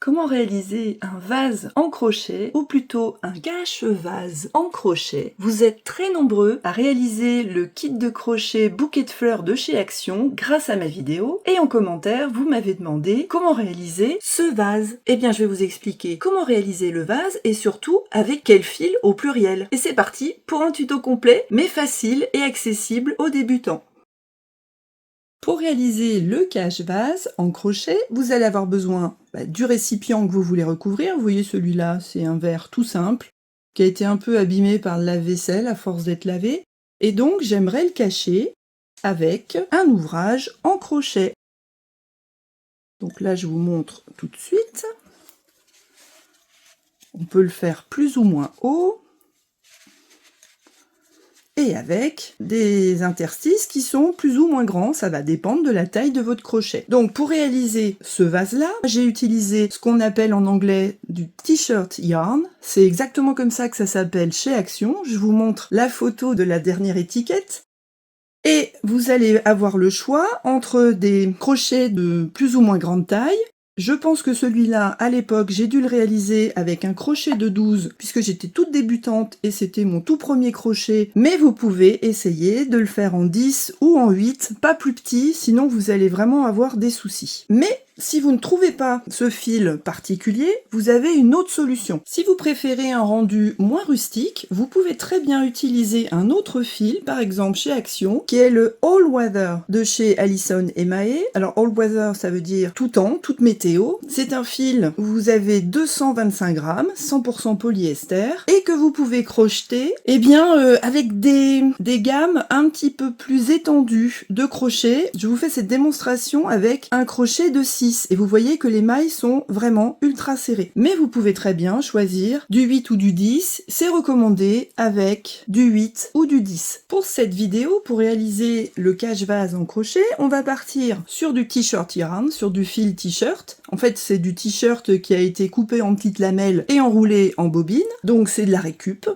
Comment réaliser un vase en crochet, ou plutôt un cache-vase en crochet? Vous êtes très nombreux à réaliser le kit de crochet bouquet de fleurs de chez Action grâce à ma vidéo, et en commentaire vous m'avez demandé comment réaliser ce vase. Eh bien je vais vous expliquer comment réaliser le vase et surtout avec quel fil au pluriel. Et c'est parti pour un tuto complet mais facile et accessible aux débutants. Pour réaliser le cache-vase en crochet, vous allez avoir besoin du récipient que vous voulez recouvrir. Vous voyez, celui-là, c'est un verre tout simple, qui a été un peu abîmé par le lave-vaisselle à force d'être lavé. Et donc, j'aimerais le cacher avec un ouvrage en crochet. Donc là, je vous montre tout de suite. On peut le faire plus ou moins haut. Et avec des interstices qui sont plus ou moins grands, ça va dépendre de la taille de votre crochet. Donc pour réaliser ce vase-là, j'ai utilisé ce qu'on appelle en anglais du t-shirt yarn. C'est exactement comme ça que ça s'appelle chez Action. Je vous montre la photo de la dernière étiquette. Et vous allez avoir le choix entre des crochets de plus ou moins grande taille. Je pense que celui-là, à l'époque, j'ai dû le réaliser avec un crochet de 12, puisque j'étais toute débutante et c'était mon tout premier crochet. Mais vous pouvez essayer de le faire en 10 ou en 8, pas plus petit, sinon vous allez vraiment avoir des soucis. Mais si vous ne trouvez pas ce fil particulier, vous avez une autre solution. Si vous préférez un rendu moins rustique, vous pouvez très bien utiliser un autre fil, par exemple chez Action, qui est le All Weather de chez Allison et Mahé. Alors All Weather, ça veut dire tout temps, toute météo. C'est un fil où vous avez 225 grammes, 100% polyester, et que vous pouvez crocheter, avec des gammes un petit peu plus étendues de crochets. Je vous fais cette démonstration avec un crochet de 6. Et vous voyez que les mailles sont vraiment ultra serrées. Mais vous pouvez très bien choisir du 8 ou du 10. C'est recommandé avec du 8 ou du 10. Pour cette vidéo, pour réaliser le cache-vase en crochet, on va partir sur du t-shirt yarn, sur du fil t-shirt. En fait, c'est du t-shirt qui a été coupé en petites lamelles et enroulé en bobine. Donc c'est de la récup.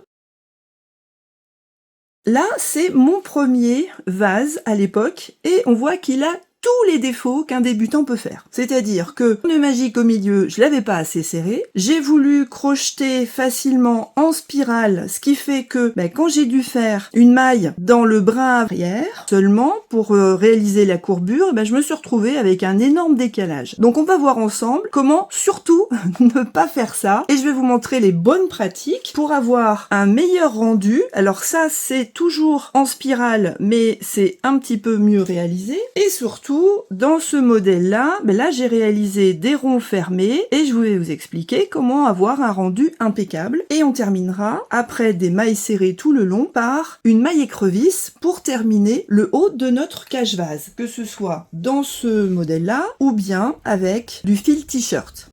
Là, c'est mon premier vase à l'époque et on voit qu'il a tous les défauts qu'un débutant peut faire. C'est-à-dire que le magique au milieu, je l'avais pas assez serré. J'ai voulu crocheter facilement en spirale, ce qui fait que quand j'ai dû faire une maille dans le brin arrière, seulement pour réaliser la courbure, je me suis retrouvée avec un énorme décalage. Donc on va voir ensemble comment surtout ne pas faire ça. Et je vais vous montrer les bonnes pratiques pour avoir un meilleur rendu. Alors ça, c'est toujours en spirale, mais c'est un petit peu mieux réalisé. Et surtout, dans ce modèle-là, là j'ai réalisé des ronds fermés et je vais vous expliquer comment avoir un rendu impeccable. Et on terminera, après des mailles serrées tout le long, par une maille écrevisse pour terminer le haut de notre cache-vase. Que ce soit dans ce modèle-là ou bien avec du fil t-shirt.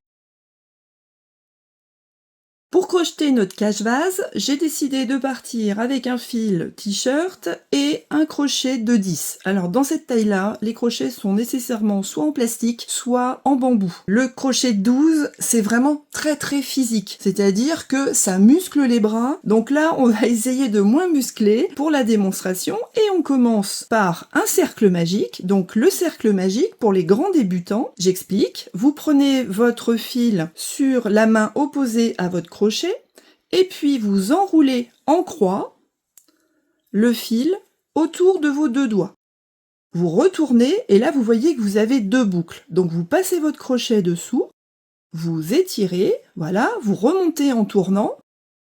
Pour crocheter notre cache-vase, j'ai décidé de partir avec un fil t-shirt et un crochet de 10. Alors dans cette taille-là, les crochets sont nécessairement soit en plastique, soit en bambou. Le crochet de 12, c'est vraiment très très physique, c'est-à-dire que ça muscle les bras. Donc là, on va essayer de moins muscler pour la démonstration et on commence par un cercle magique. Donc le cercle magique pour les grands débutants, j'explique. Vous prenez votre fil sur la main opposée à votre crochet et puis vous enroulez en croix le fil autour de vos deux doigts. Vous retournez et là vous voyez que vous avez deux boucles. Donc vous passez votre crochet dessous, vous étirez, voilà, vous remontez en tournant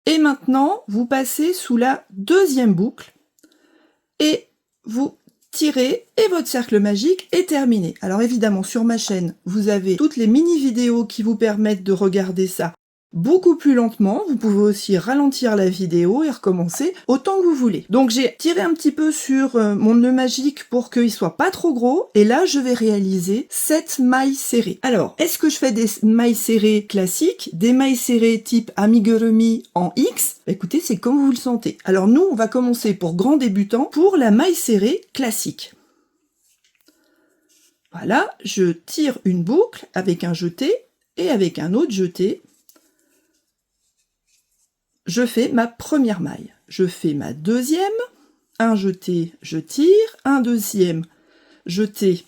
et maintenant vous passez sous la deuxième boucle et vous tirez et votre cercle magique est terminé. Alors évidemment sur ma chaîne vous avez toutes les mini vidéos qui vous permettent de regarder ça beaucoup plus lentement. Vous pouvez aussi ralentir la vidéo et recommencer autant que vous voulez. Donc j'ai tiré un petit peu sur mon nœud magique pour qu'il soit pas trop gros et là je vais réaliser 7 mailles serrées. Alors est-ce que je fais des mailles serrées classiques, des mailles serrées type amigurumi en X? Écoutez, c'est comme vous le sentez. Alors nous on va commencer pour grands débutants pour la maille serrée classique. Voilà, je tire une boucle avec un jeté et avec un autre jeté. Je fais ma première maille, je fais ma deuxième, un jeté, je tire, un deuxième, jeté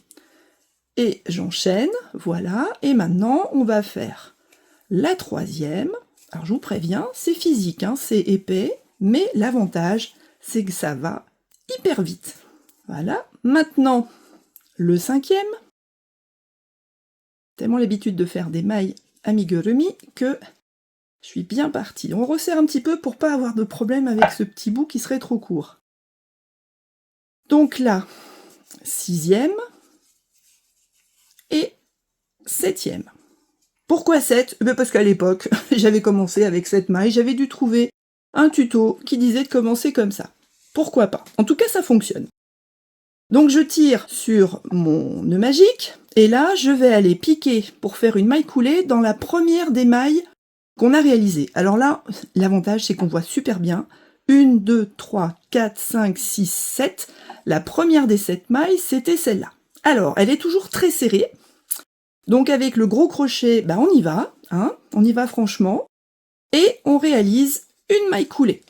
et j'enchaîne, voilà, et maintenant on va faire La troisième, alors je vous préviens, c'est physique, hein, c'est épais, mais l'avantage, c'est que ça va hyper vite. Voilà, maintenant, le cinquième. Tellement l'habitude de faire des mailles amigurumi que je suis bien partie. On resserre un petit peu pour pas avoir de problème avec ce petit bout qui serait trop court. Donc là, sixième et septième. Pourquoi 7 ? Parce qu'à l'époque, j'avais commencé avec 7 mailles, j'avais dû trouver un tuto qui disait de commencer comme ça. Pourquoi pas ? En tout cas, ça fonctionne. Donc je tire sur mon nœud magique, et là, je vais aller piquer pour faire une maille coulée dans la première des mailles qu'on a réalisées. Alors là, l'avantage, c'est qu'on voit super bien. 1, 2, 3, 4, 5, 6, 7. La première des 7 mailles, c'était celle-là. Alors, elle est toujours très serrée. Donc avec le gros crochet, on y va, hein, on y va franchement, et on réalise une maille coulée.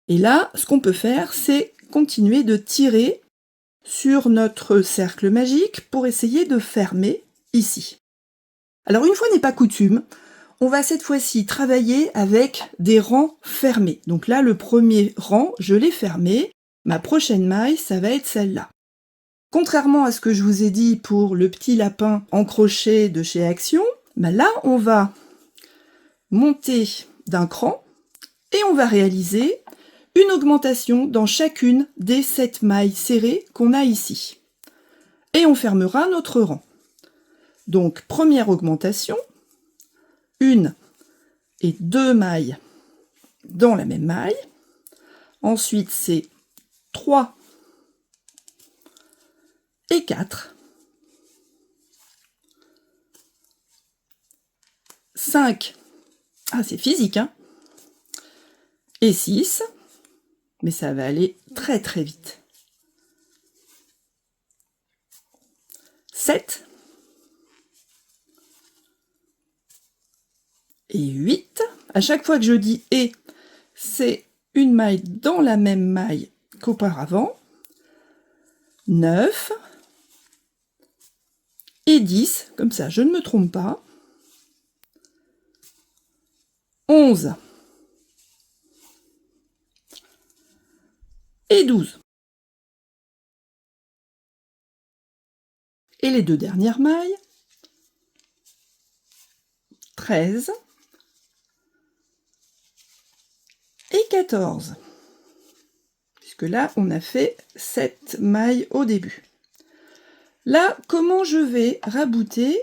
Et là, ce qu'on peut faire, c'est continuer de tirer sur notre cercle magique pour essayer de fermer ici. Alors une fois n'est pas coutume, on va cette fois-ci travailler avec des rangs fermés. Donc là, le premier rang, je l'ai fermé, ma prochaine maille, ça va être celle-là. Contrairement à ce que je vous ai dit pour le petit lapin en crochet de chez Action, là on va monter d'un cran et on va réaliser une augmentation dans chacune des 7 mailles serrées qu'on a ici. Et on fermera notre rang. Donc première augmentation, 1 et 2 mailles dans la même maille. Ensuite c'est 3 et 4. 5, c'est physique, hein, et 6, mais ça va aller très très vite. 7 et 8. À chaque fois que je dis « et », c'est une maille dans la même maille qu'auparavant. 9 et 10, comme ça je ne me trompe pas. 11 et 12. Et les deux dernières mailles, 13 et 14. Puisque là, on a fait 7 mailles au début. Là, comment je vais rabouter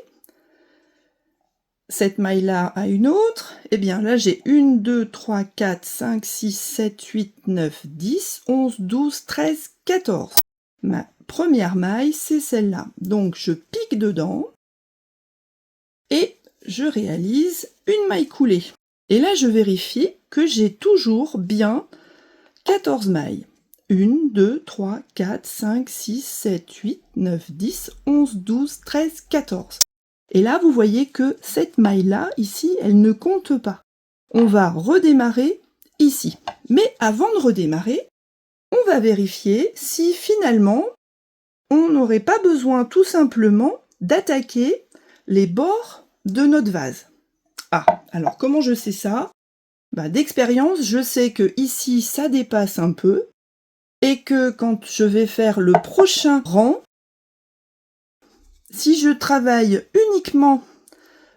cette maille-là à une autre? Eh bien, là, j'ai 1, 2, 3, 4, 5, 6, 7, 8, 9, 10, 11, 12, 13, 14. Ma première maille, c'est celle-là. Donc, je pique dedans et je réalise une maille coulée. Et là, je vérifie que j'ai toujours bien 14 mailles. 1, 2, 3, 4, 5, 6, 7, 8, 9, 10, 11, 12, 13, 14. Et là, vous voyez que cette maille-là, ici, elle ne compte pas. On va redémarrer ici. Mais avant de redémarrer, on va vérifier si finalement, on n'aurait pas besoin tout simplement d'attaquer les bords de notre vase. Alors comment je sais ça ? D'expérience, je sais que ici, ça dépasse un peu, et que quand je vais faire le prochain rang, si je travaille uniquement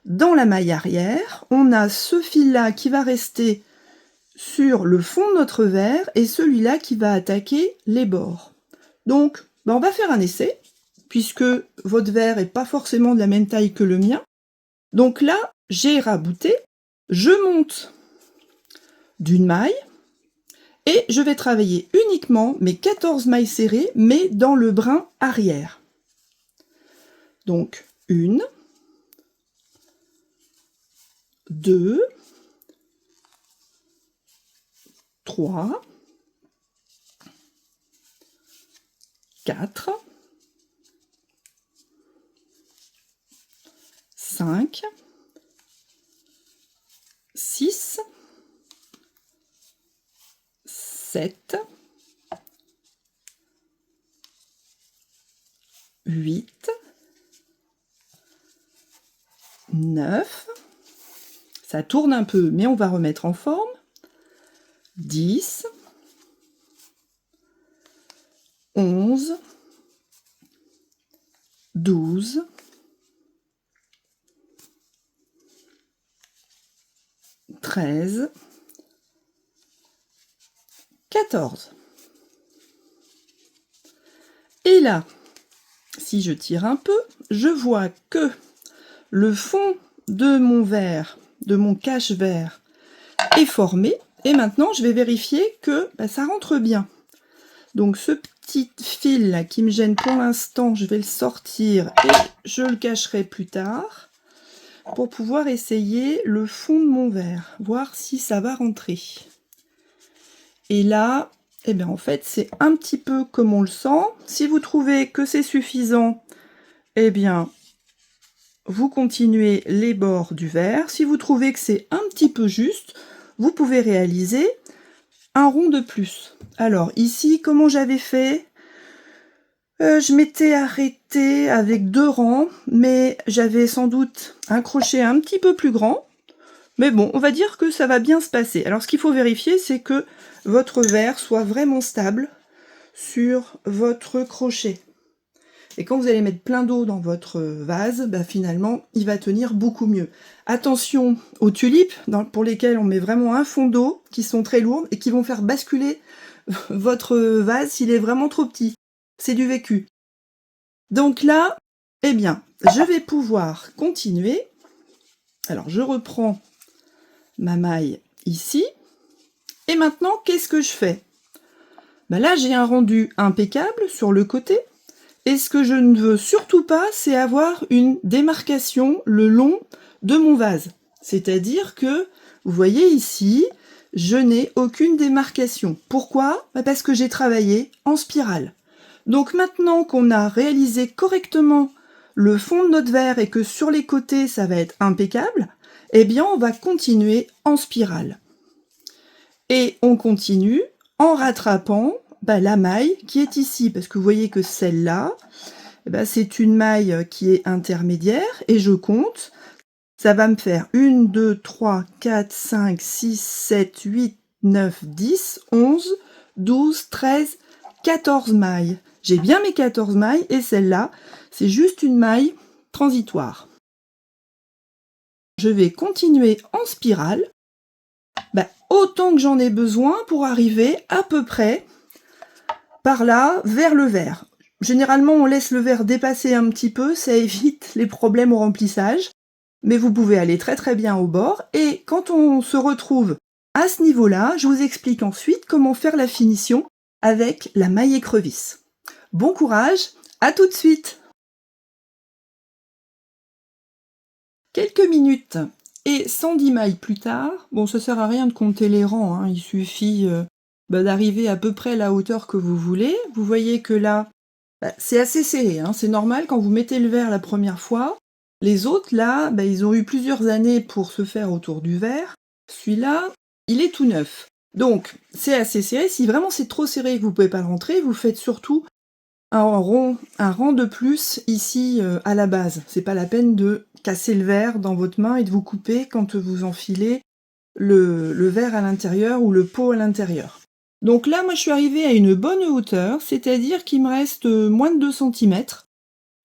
dans la maille arrière, on a ce fil-là qui va rester sur le fond de notre verre et celui-là qui va attaquer les bords. Donc, on va faire un essai, puisque votre verre n'est pas forcément de la même taille que le mien. Donc là, j'ai rabouté, je monte d'une maille, et je vais travailler uniquement mes 14 mailles serrées, mais dans le brin arrière. Donc, 1, 2, 3, 4, 5, 6, 7, 8, 9. Ça tourne un peu, mais on va remettre en forme. 10. 11. 12. 13. 14. Et là, si je tire un peu, je vois que le fond de mon verre, de mon cache-verre, est formé. Et maintenant, je vais vérifier que ça rentre bien. Donc ce petit fil là qui me gêne pour l'instant, je vais le sortir et je le cacherai plus tard pour pouvoir essayer le fond de mon verre, voir si ça va rentrer. Et là, eh bien en fait, c'est un petit peu comme on le sent. Si vous trouvez que c'est suffisant, eh bien, vous continuez les bords du verre. Si vous trouvez que c'est un petit peu juste, vous pouvez réaliser un rond de plus. Alors ici, comment j'avais fait? Je m'étais arrêtée avec 2 rangs, mais j'avais sans doute un crochet un petit peu plus grand. Mais bon, on va dire que ça va bien se passer. Alors ce qu'il faut vérifier, c'est que votre verre soit vraiment stable sur votre crochet. Et quand vous allez mettre plein d'eau dans votre vase, finalement, il va tenir beaucoup mieux. Attention aux tulipes, pour lesquelles on met vraiment un fond d'eau, qui sont très lourdes et qui vont faire basculer votre vase s'il est vraiment trop petit. C'est du vécu. Donc là, eh bien, je vais pouvoir continuer. Alors, je reprends ma maille ici. Et maintenant, qu'est-ce que je fais? Là, j'ai un rendu impeccable sur le côté. Et ce que je ne veux surtout pas, c'est avoir une démarcation le long de mon vase. C'est-à-dire que, vous voyez ici, je n'ai aucune démarcation. Pourquoi? Parce que j'ai travaillé en spirale. Donc maintenant qu'on a réalisé correctement le fond de notre verre et que sur les côtés ça va être impeccable, eh bien on va continuer en spirale. Et on continue en rattrapant la maille qui est ici, parce que vous voyez que celle-là, c'est une maille qui est intermédiaire, et je compte, ça va me faire 1, 2, 3, 4, 5, 6, 7, 8, 9, 10, 11, 12, 13, 14 mailles. J'ai bien mes 14 mailles, et celle-là, c'est juste une maille transitoire. Je vais continuer en spirale, autant que j'en ai besoin pour arriver à peu près par là, vers le verre. Généralement, on laisse le verre dépasser un petit peu, ça évite les problèmes au remplissage. Mais vous pouvez aller très très bien au bord. Et quand on se retrouve à ce niveau-là, je vous explique ensuite comment faire la finition avec la maille écrevisse. Bon courage, à tout de suite! Quelques minutes et 110 mailles plus tard, bon, ça sert à rien de compter les rangs, hein, il suffit d'arriver à peu près à la hauteur que vous voulez. Vous voyez que là, c'est assez serré, hein, c'est normal quand vous mettez le verre la première fois. Les autres, là, ils ont eu plusieurs années pour se faire autour du verre. Celui-là, il est tout neuf. Donc, c'est assez serré. Si vraiment c'est trop serré et que vous ne pouvez pas le rentrer, vous faites surtout un rang de plus ici à la base. C'est pas la peine de casser le verre dans votre main et de vous couper quand vous enfilez le verre à l'intérieur ou le pot à l'intérieur. Donc là, moi je suis arrivée à une bonne hauteur, c'est-à-dire qu'il me reste moins de 2 cm.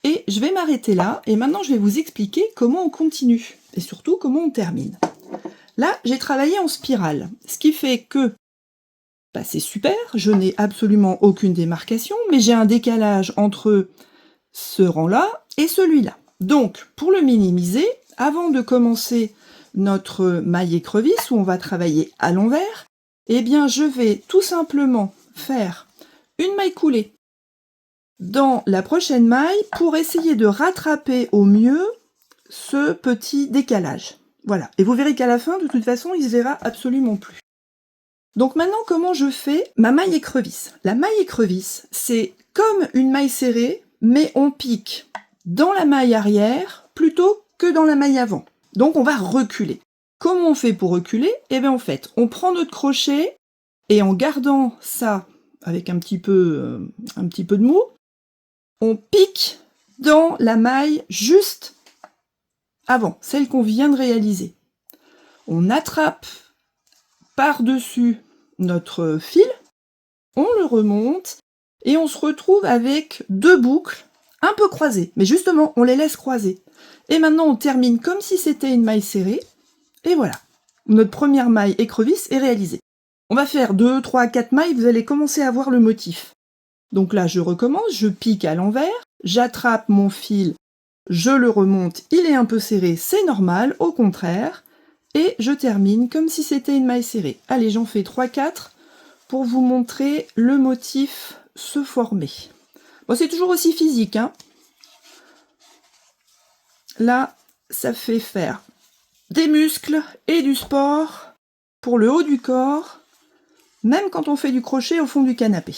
Et je vais m'arrêter là, et maintenant je vais vous expliquer comment on continue, et surtout comment on termine. Là, j'ai travaillé en spirale, ce qui fait que c'est super, je n'ai absolument aucune démarcation, mais j'ai un décalage entre ce rang-là et celui-là. Donc, pour le minimiser, avant de commencer notre maille écrevisse, où on va travailler à l'envers, eh bien je vais tout simplement faire une maille coulée dans la prochaine maille pour essayer de rattraper au mieux ce petit décalage. Voilà, et vous verrez qu'à la fin, de toute façon, il ne se verra absolument plus. Donc maintenant, comment je fais ma maille écrevisse? La maille écrevisse, c'est comme une maille serrée, mais on pique dans la maille arrière plutôt que dans la maille avant. Donc on va reculer. Comment on fait pour reculer? Eh bien en fait, on prend notre crochet et en gardant ça avec un petit peu de mou, on pique dans la maille juste avant, celle qu'on vient de réaliser. On attrape par-dessus notre fil, on le remonte, et on se retrouve avec 2 boucles un peu croisées. Mais justement, on les laisse croiser. Et maintenant, on termine comme si c'était une maille serrée. Et voilà, notre première maille écrevisse est réalisée. On va faire 2, 3, 4 mailles, vous allez commencer à voir le motif. Donc là, je recommence, je pique à l'envers, j'attrape mon fil, je le remonte, il est un peu serré, c'est normal, au contraire, et je termine comme si c'était une maille serrée. Allez, j'en fais 3, 4 pour vous montrer le motif se former. Bon, c'est toujours aussi physique, hein. Là, ça fait faire des muscles et du sport pour le haut du corps, même quand on fait du crochet au fond du canapé.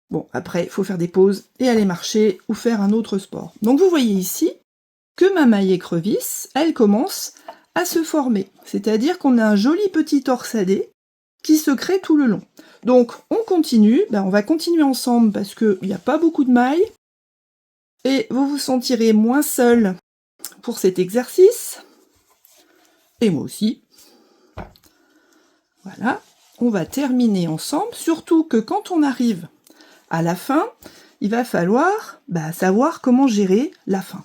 Bon, après, il faut faire des pauses et aller marcher ou faire un autre sport. Donc vous voyez ici que ma maille écrevisse, elle commence à se former. C'est-à-dire qu'on a un joli petit torsadé qui se crée tout le long. Donc on continue, on va continuer ensemble parce qu'il n'y a pas beaucoup de mailles. Et vous vous sentirez moins seul pour cet exercice. Et moi aussi. Voilà, on va terminer ensemble, surtout que quand on arrive à la fin, il va falloir savoir comment gérer la fin.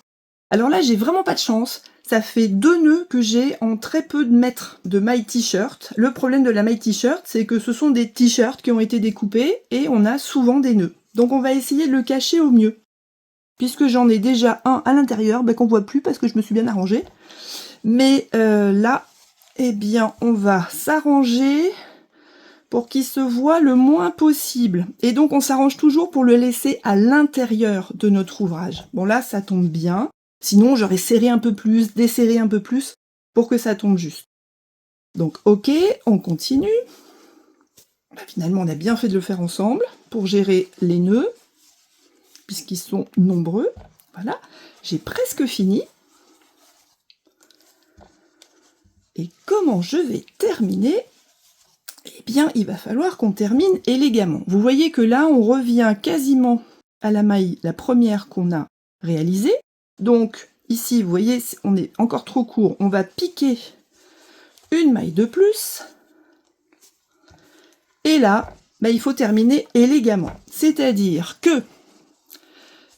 Alors là, j'ai vraiment pas de chance. Ça fait 2 nœuds que j'ai en très peu de mètres de maille t-shirt. Le problème de la maille t-shirt, c'est que ce sont des t-shirts qui ont été découpés et on a souvent des nœuds. Donc on va essayer de le cacher au mieux. Puisque j'en ai déjà un à l'intérieur, qu'on voit plus parce que je me suis bien arrangée. Mais là, eh bien, on va s'arranger pour qu'il se voit le moins possible. Et donc, on s'arrange toujours pour le laisser à l'intérieur de notre ouvrage. Bon, là, ça tombe bien. Sinon, j'aurais serré un peu plus, desserré un peu plus pour que ça tombe juste. Donc, ok, on continue. Finalement, on a bien fait de le faire ensemble pour gérer les nœuds, puisqu'ils sont nombreux. Voilà, j'ai presque fini. Et comment je vais terminer ? Eh bien, il va falloir qu'on termine élégamment. Vous voyez que là, on revient quasiment à la maille, la première qu'on a réalisée. Donc, ici, vous voyez, on est encore trop court. On va piquer une maille de plus. Et là, il faut terminer élégamment. C'est-à-dire que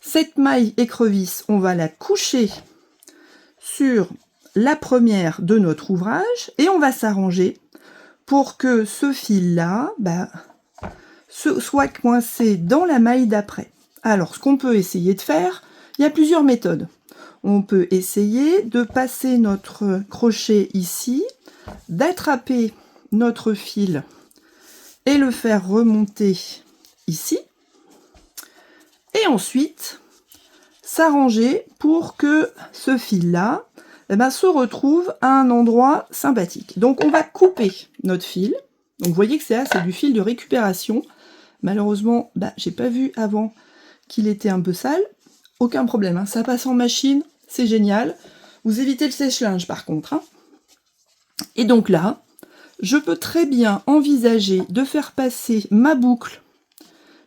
cette maille écrevisse, on va la coucher sur la première de notre ouvrage et on va s'arranger pour que ce fil-là soit coincé dans la maille d'après. Alors, ce qu'on peut essayer de faire, il y a plusieurs méthodes. On peut essayer de passer notre crochet ici, d'attraper notre fil et le faire remonter ici. Et ensuite, s'arranger pour que ce fil-là se retrouve à un endroit sympathique. Donc on va couper notre fil. Donc vous voyez que c'est du fil de récupération. Malheureusement, j'ai pas vu avant qu'il était un peu sale. Aucun problème, hein. Ça passe en machine, c'est génial. Vous évitez le sèche-linge par contre, hein. Et donc là, je peux très bien envisager de faire passer ma boucle,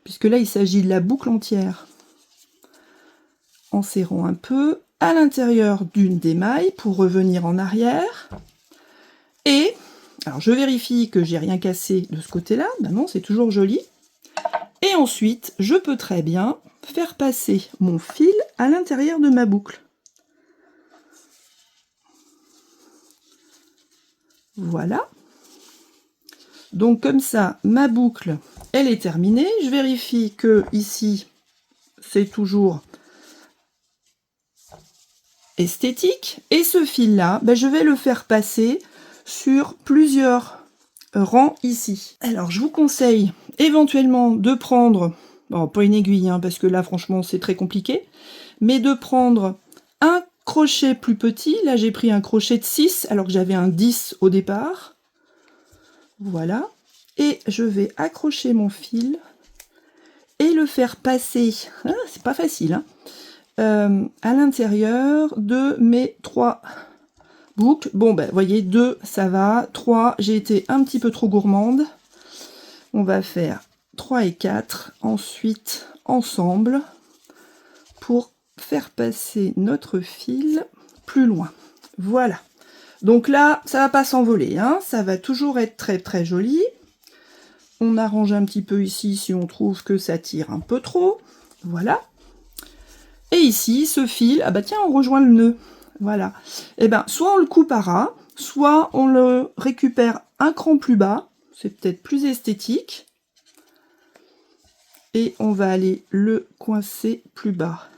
puisque là il s'agit de la boucle entière, en serrant un peu à l'intérieur d'une des mailles pour revenir en arrière. Et, alors je vérifie que j'ai rien cassé de ce côté-là, non, c'est toujours joli. Et ensuite, je peux très bien faire passer mon fil à l'intérieur de ma boucle. Voilà. Donc comme ça, ma boucle, elle est terminée. Je vérifie que ici, c'est toujours esthétique. Et ce fil-là, je vais le faire passer sur plusieurs rangs ici. Alors, je vous conseille éventuellement de prendre, pas une aiguille, hein, parce que là, franchement, c'est très compliqué, mais de prendre un crochet plus petit. Là, j'ai pris un crochet de 6, alors que j'avais un 10 au départ. Voilà. Et je vais accrocher mon fil et le faire passer, c'est pas facile, hein, à l'intérieur de mes 3 boucles. Bon, voyez, 2, ça va. 3, j'ai été un petit peu trop gourmande. On va faire 3 et 4, ensuite ensemble, pour faire passer notre fil plus loin. Voilà. Donc là, ça va pas s'envoler, hein, ça va toujours être très très joli. On arrange un petit peu ici si on trouve que ça tire un peu trop. Voilà. Et ici, ce fil, ah bah tiens, on rejoint le nœud. Voilà. Et ben, soit on le coupe à ras, soit on le récupère un cran plus bas. C'est peut-être plus esthétique. Et on va aller le coincer plus bas.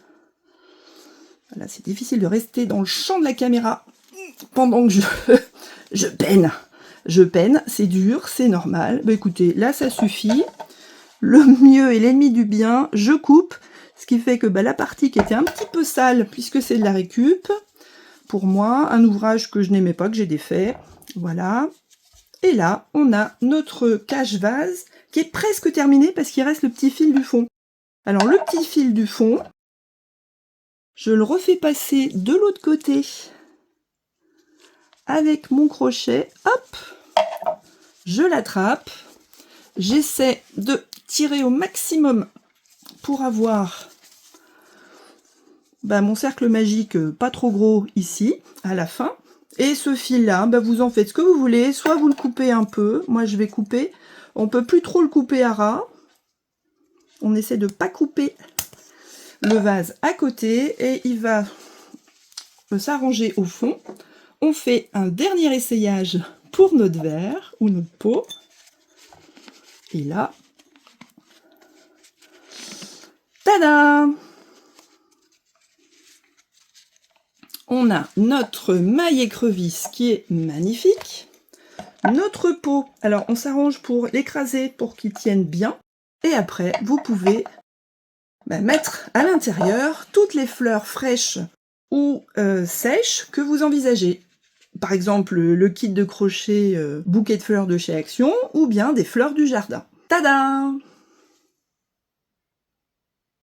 Voilà, c'est difficile de rester dans le champ de la caméra pendant que je peine. Je peine, c'est dur, c'est normal. Bah écoutez, là ça suffit. Le mieux est l'ennemi du bien. Je coupe, ce qui fait que bah, la partie qui était un petit peu sale, puisque c'est de la récup, pour moi, un ouvrage que je n'aimais pas, que j'ai défait. Voilà. Et là, on a notre cache-vase qui est presque terminé parce qu'il reste le petit fil du fond. Alors le petit fil du fond, je le refais passer de l'autre côté avec mon crochet. Hop, je l'attrape. J'essaie de tirer au maximum pour avoir mon cercle magique pas trop gros ici, à la fin. Et ce fil-là, vous en faites ce que vous voulez. Soit vous le coupez un peu. Moi, je vais couper. On peut plus trop le couper à ras. On essaie de ne pas couper le vase à côté. Et il va s'arranger au fond. On fait un dernier essayage pour notre verre ou notre pot. Et là, tada! On a notre maille écrevisse qui est magnifique. Notre pot, alors on s'arrange pour l'écraser pour qu'il tienne bien. Et après, vous pouvez mettre à l'intérieur toutes les fleurs fraîches ou sèches que vous envisagez. Par exemple, le kit de crochet bouquet de fleurs de chez Action ou bien des fleurs du jardin. Tada!